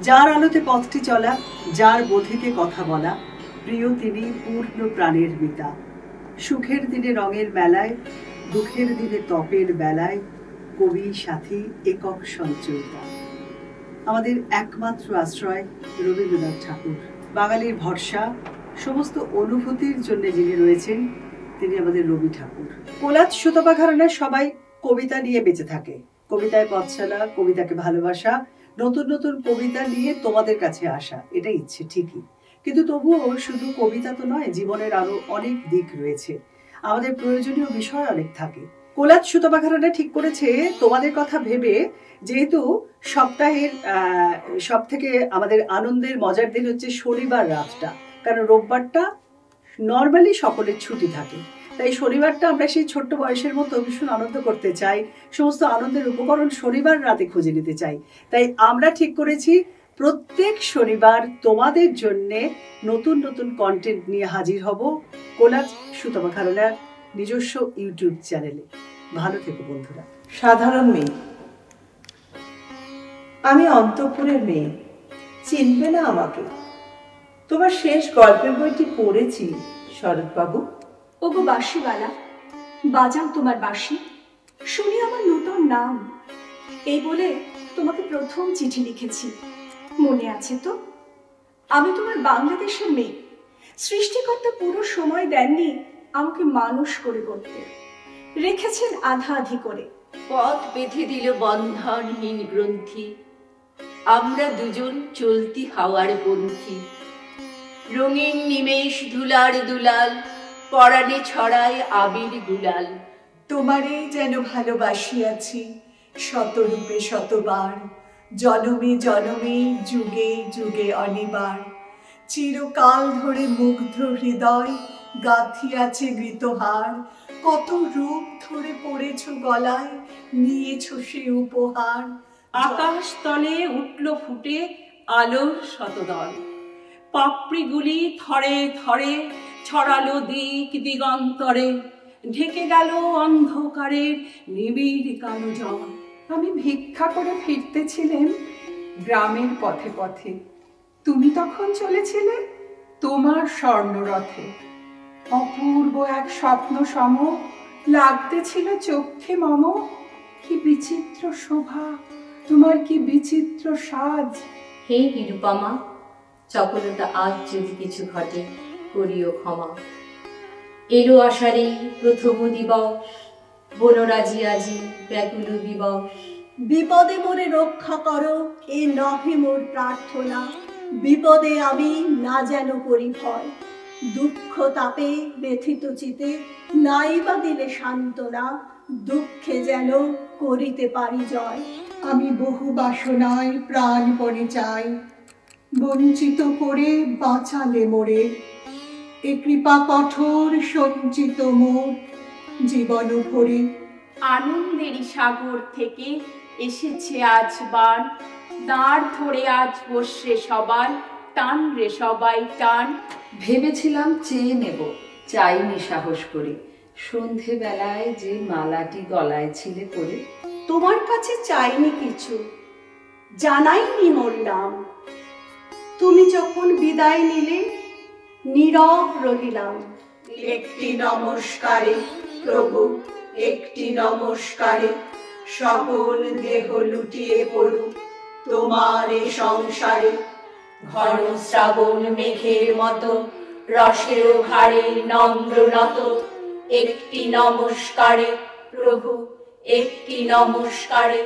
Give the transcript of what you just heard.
যার আলোতে পথটি চলা, যার বোধিতে কথা বলা, প্রিয় তিনি পূর্ণ প্রাণের পিতা। সুখের দিনে রঙের মেলায়, দুঃখের দিনে তপের বেলায়, কবি সাথী একক সঞ্চয়িতা। আমাদের একমাত্র আশ্রয় রবীন্দ্রনাথ ঠাকুর, বাঙালির ভরসা, সমস্ত অনুভূতির জন্য যিনি রয়েছেন তিনি আমাদের রবি ঠাকুর। কোলাজ সুতপা ঘরানার সবাই কবিতা নিয়ে বেঁচে থাকে, কবিতায় পথ চলা, কবিতাকে ভালোবাসা, নতুন নতুন কবিতা নিয়ে তোমাদের কাছে আসা, এটা ইচ্ছে ঠিকই, কিন্তু তবুও শুধু কবিতা তো নয়, জীবনের আরো অনেক দিক রয়েছে, আমাদের প্রয়োজনীয় বিষয় অনেক থাকে। কোলাজ সুতপা ঘরানা ঠিক করেছে তোমাদের কথা ভেবে, যেহেতু সপ্তাহের সব থেকে আমাদের আনন্দের মজার দিন হচ্ছে শনিবার রাতটা, কারণ রোববারটা নর্মালি সকলের ছুটি থাকে, তাই শনিবারটা আমরা সেই ছোট্ট বয়সের মতো ভীষণ আনন্দ করতে চাই, সমস্ত আনন্দের উপকরণ শনিবার রাতে খুঁজে নিতে চাই। তাই আমরা ঠিক করেছি প্রত্যেক শনিবার তোমাদের জন্যে নতুন নতুন কন্টেন্ট নিয়ে হাজির হব কোলাজ সুতপা ঘরানার নিজস্ব ইউটিউব চ্যানেলে। ভালো থেকো বন্ধুরা। সাধারণ মেয়ে, আমি অন্তঃপুরের মেয়ে, চিনবে না আমাকে। তোমার শেষ গল্পের বইটি পড়েছি শরৎবাবু। ওগো বাঁশিওয়ালা, বাজাও তোমার বাঁশি, শুনি আমার নূতন নাম, এই বলে তোমাকে প্রথম চিঠি লিখেছি, মনে আছে তো? আমি তোমার বাংলাদেশের মেয়ে, সৃষ্টিকর্তা পুরো সময় দেননি আমাকে মানুষ করে গড়তে, রেখেছেন আধা আধি করে। পথ বেঁধে দিল বন্ধনহীন গ্রন্থি, আমরা দুজন চলতি হাওয়ার পন্থী। রঙিন নিমেষ ধুলার দুলাল, পরাণে ছড়ায় আবির গুলাল। তোমারে যেন ভালোবাসিয়াছি শতরূপে শতবার, জনমে জনমে যুগে যুগে অনিবার। চিরকাল ধরে মুগ্ধ হৃদয় গাঁথিয়াছে গৃতহার, কত রূপ ধরে পড়েছ গলায়, নিয়েছ সে উপহার। আকাশ তলে উঠল ফুটে আলোর শতদল, পাপড়িগুলি থরে থরে ছড়ালো দিক দিগন্তরে, ঢেকে গেল অন্ধকারের নিবিড় কালো জল। আমি ভিক্ষা করে ফিরতেছিলেন গ্রামের পথে পথে, তুমি তখন চলেছিলে তোমার স্বর্ণরথে। অপূর্ব এক স্বপ্ন সম লাগতেছিল চক্ষে মম, কি বিচিত্র শোভা তোমার, কি বিচিত্র সাজ। হে নিরুপমা, চপলতা আজ যদি কিছু ঘটে করিও ক্ষমা। এলো আষাঢ়ে প্রথম দিবস, বনরাজি আজি ব্যাকুল বিবশ। বিপদে মোরে রক্ষা করো, এ নহে মোর প্রার্থনা, বিপদে আমি না যেন করি ভয়। দুঃখ তাপে ব্যথিত চিতে নাই বা দিলে সান্ত্বনা, দুঃখে যেন করিতে পারি জয়। আমি বহু বাসনায় প্রাণপণে চাই, বঞ্চিত করে বাঁচালে মোরে। এ কৃপা কঠোর সঞ্চিত মোর জীবন ভরে। আনন্দেরই সাগর থেকে এসেছে আজ বান, দাঁড় ধরে আজ বসে সবাই, টান রে সবাই টান। ভেবেছিলাম চেয়ে নেব, চাইনি সাহস করে, সন্ধে বেলায় যে মালাটি গলায় ছিলে পরে। তোমার কাছে চাইনি কিছু, জানাইনি মোর নাম, তুমি যখন বিদায় নিলে নীরব রহিলাম। একটি নমস্কারে প্রভু, একটি নমস্কারে, সকল দেহ লুটিয়ে পড়ুক তোমার এ সংসারে। ঘন শ্রাবণ মেঘের মতো রসের ঘাড়ে নম্র নত, একটি নমস্কারে প্রভু, একটি নমস্কারে।